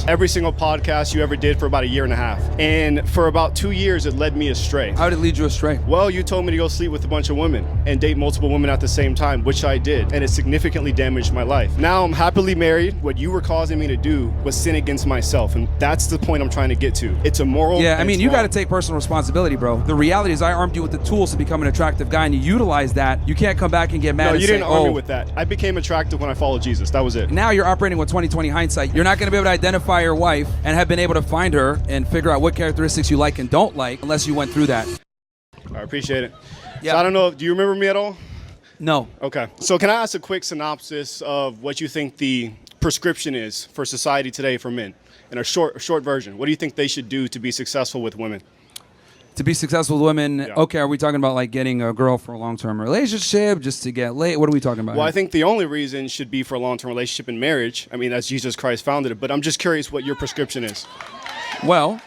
Every single podcast you ever did for about a year and a half. And for about 2 years, it led me astray. How did it lead you astray? Well, you told me to go sleep with a bunch of women and date multiple women at the same time, which I did. And it significantly damaged my life. Now I'm happily married. What you were causing me to do was sin against myself. And that's the point I'm trying to get to. It's immoral. Yeah, I mean, you got to take personal responsibility, bro. The reality is I armed you with the tools to become an attractive guy, and you utilize that. You can't come back and get mad No, and you say, didn't arm me with that. I became attractive when I followed Jesus. That was it. Now you're operating with 20/20 hindsight. You're not going to be able to identify your wife and have been able to find her and figure out what characteristics you like and don't like unless you went through that. I appreciate it. Yeah. So I don't know, do you remember me at all? No. Okay. So can I ask a quick synopsis of what you think the prescription is for society today for men? In a short version, what do you think they should do to be successful with women? To be successful with women, Yeah. okay, are we talking about like getting a girl for a long-term relationship, just to get laid? What are we talking about? Well, I think the only reason should be for a long-term relationship and marriage. I mean, that's Jesus Christ founded it, but I'm just curious what your prescription is. Well,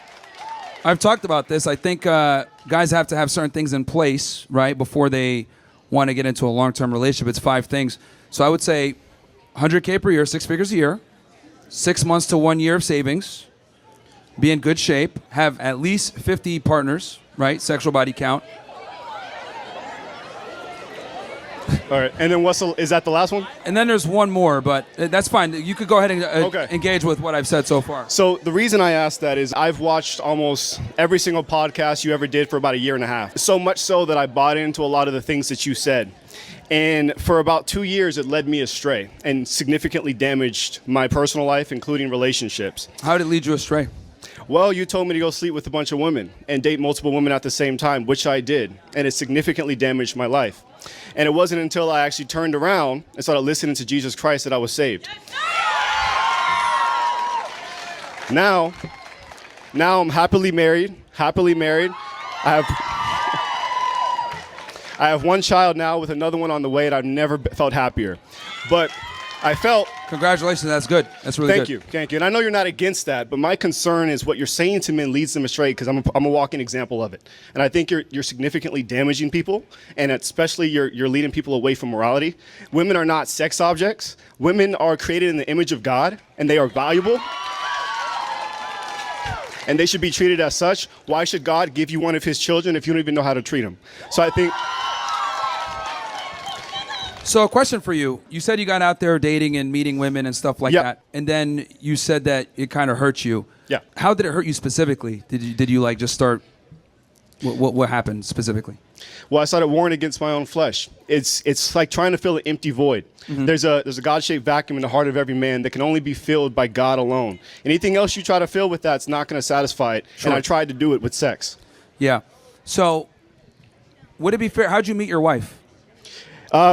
I've talked about this. I think guys have to have certain things in place, right, before they want to get into a long-term relationship. It's 5 things. So I would say $100K per year, 6 figures a year, 6 months to 1 year of savings, be in good shape, have at least 50 partners, right, sexual body count. All right, and then is that the last one? And then there's one more, but that's fine. You could go ahead and Okay. engage with what I've said so far. So the reason I asked that is I've watched almost every single podcast you ever did for about a year and a half. So much so that I bought into a lot of the things that you said. And for about 2 years, it led me astray and significantly damaged my personal life, including relationships. How did it lead you astray? Well, you told me to go sleep with a bunch of women and date multiple women at the same time, which I did. And it significantly damaged my life. And it wasn't until I actually turned around and started listening to Jesus Christ that I was saved. Now I'm happily married. I have one child now with another one on the way, and I've never felt happier. But I felt... Congratulations, that's good. That's really good. Thank you. And I know you're not against that, but my concern is what you're saying to men leads them astray, because I'm a walking example of it. And I think you're significantly damaging people, and especially you're leading people away from morality. Women are not sex objects. Women are created in the image of God, and they are valuable. And they should be treated as such. Why should God give you one of his children if you don't even know how to treat them? So I think... So a question for you. You said you got out there dating and meeting women and stuff like Yeah. that. And then you said that it kind of hurt you. Yeah. How did it hurt you specifically? Did you like just start... What happened specifically? Well, I started warring against my own flesh. It's like trying to fill an empty void. Mm-hmm. There's a God-shaped vacuum in the heart of every man that can only be filled by God alone. Anything else you try to fill with that's not going to satisfy it. Sure. And I tried to do it with sex. Yeah. So would it be fair? How'd you meet your wife?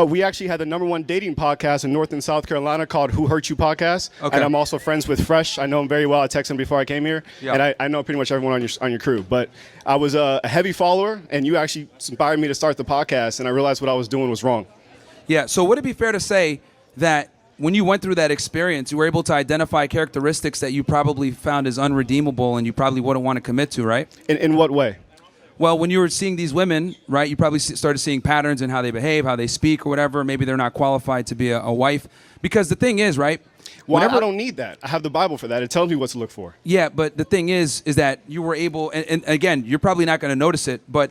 We actually had the #1 dating podcast in North and South Carolina called Who Hurt You Podcast. Okay. And I'm also friends with Fresh. I know him very well. I texted him before I came here. Yeah. And I know pretty much everyone on your crew. But I was a heavy follower, and you actually inspired me to start the podcast, and I realized what I was doing was wrong. Yeah. So would it be fair to say that when you went through that experience, you were able to identify characteristics that you probably found as unredeemable and you probably wouldn't want to commit to, right? In what way? Well, when you were seeing these women, right, you probably started seeing patterns in how they behave, how they speak or whatever. Maybe they're not qualified to be a wife. Because the thing is, right? Well, I don't need that. I have the Bible for that. It tells me what to look for. Yeah, but the thing is that you were able, and again, you're probably not going to notice it, but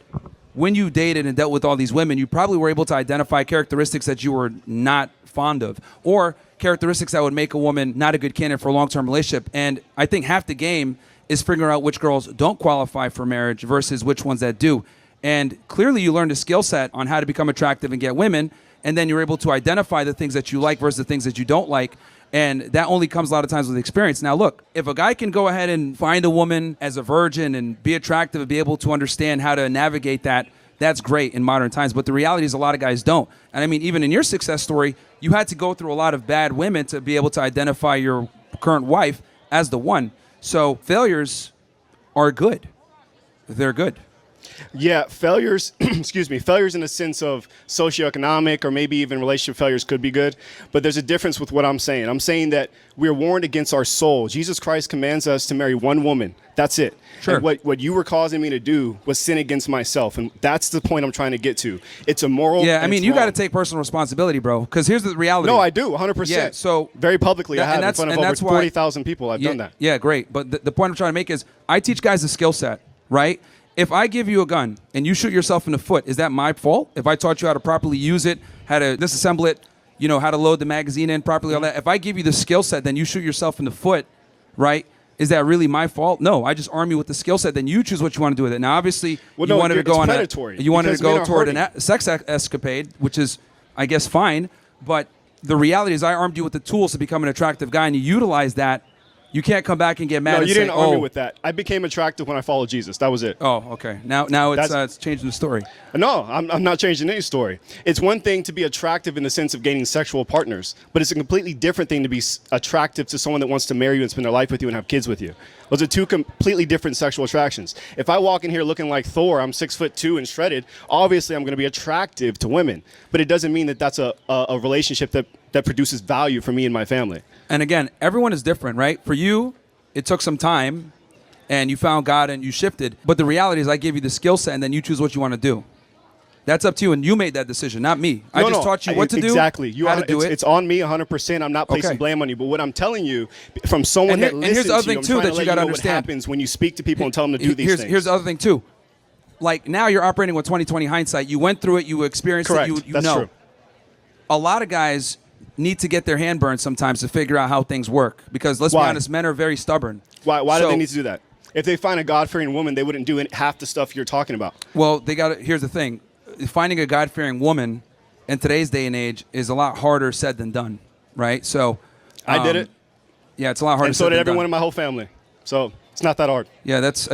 when you dated and dealt with all these women, you probably were able to identify characteristics that you were not fond of, or characteristics that would make a woman not a good candidate for a long-term relationship. And I think half the game is figuring out which girls don't qualify for marriage versus which ones that do. And clearly you learned a skill set on how to become attractive and get women, and then you're able to identify the things that you like versus the things that you don't like. And that only comes a lot of times with experience. Now, look, if a guy can go ahead and find a woman as a virgin and be attractive and be able to understand how to navigate that, that's great in modern times. But the reality is a lot of guys don't. And I mean, even in your success story, you had to go through a lot of bad women to be able to identify your current wife as the one. So failures are good. They're good. Yeah, failures, excuse me, failures in the sense of socioeconomic or maybe even relationship failures could be good. But there's a difference with what I'm saying. I'm saying that we're warned against our soul. Jesus Christ commands us to marry one woman. That's it. Sure. And what you were causing me to do was sin against myself. And that's the point I'm trying to get to. It's immoral. Yeah, I mean, you got to to take personal responsibility, bro. Because here's the reality. No, I do, 100%. Yeah, so very publicly, I have in front of over why- 40,000 people. I've done that. Yeah, great. But the point I'm trying to make is I teach guys a skill set, right? If I give you a gun and you shoot yourself in the foot, is that my fault? If I taught you how to properly use it, how to disassemble it, how to load the magazine in properly, all that. If I give you the skill set, then you shoot yourself in the foot, right? Is that really my fault? No, I just arm you with the skill set. Then you choose what you want to do with it. Now, obviously, you wanted to go on you wanted to go toward a sex escapade, which is, I guess, fine. But the reality is, I armed you with the tools to become an attractive guy, and you utilize that. You can't come back and get mad. No, and you say, didn't arm me with that. I became attractive when I followed Jesus. That was it. Oh, okay. Now it's changing the story. No, I'm not changing any story. It's one thing to be attractive in the sense of gaining sexual partners, but it's a completely different thing to be attractive to someone that wants to marry you and spend their life with you and have kids with you. Those are two completely different sexual attractions. If I walk in here looking like Thor, I'm 6'2" and shredded, obviously I'm going to be attractive to women, but it doesn't mean that that's a relationship that produces value for me and my family. And again, everyone is different, right? For you, it took some time, and you found God and you shifted. But the reality is I gave you the skill set, and then you choose what you want to do. That's up to you, and you made that decision, not me. I just taught you what to do, exactly. how to do it. It's on me 100%. I'm not placing blame on you. But what I'm telling you, from someone that listens here's the other to you, thing, too, that you got to understand. What happens when you speak to people and tell them to do these things. Here's the other thing, too. Like, now you're operating with 20/20 hindsight. You went through it. You experienced Correct. it. You That's know. true. A lot of guys need to get their hand burned sometimes to figure out how things work. Because let's be honest, men are very stubborn. Why do they need to do that? If they find a God-fearing woman, they wouldn't do half the stuff you're talking about. Well, here's the thing. Finding a God-fearing woman in today's day and age is a lot harder said than done, right? So I did it. Yeah, it's a lot harder And said so than did everyone done. in my whole family. So it's not that hard. Yeah, that's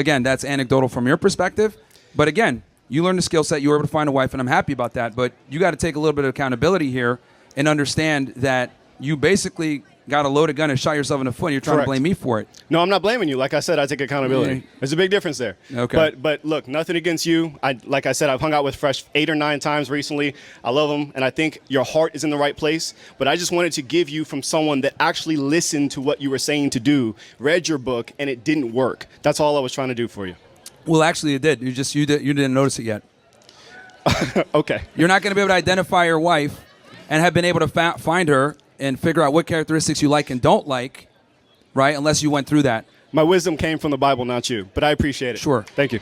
anecdotal from your perspective. But again, you learned the skill set. You were able to find a wife, and I'm happy about that. But you got to take a little bit of accountability here and understand that you basically got a loaded gun and shot yourself in the foot, and you're trying to blame me for it. No, I'm not blaming you. Like I said, I take accountability. Yeah. There's a big difference there. Okay. But look, nothing against you. Like I said, I've hung out with Fresh 8 or 9 times recently. I love them, and I think your heart is in the right place. But I just wanted to give you from someone that actually listened to what you were saying to do, read your book, and it didn't work. That's all I was trying to do for you. Well, actually, it did. You didn't notice it yet. Okay. You're not going to be able to identify your wife and have been able to find her and figure out what characteristics you like and don't like, right, unless you went through that. My wisdom came from the Bible, not you, but I appreciate it. Sure. Thank you.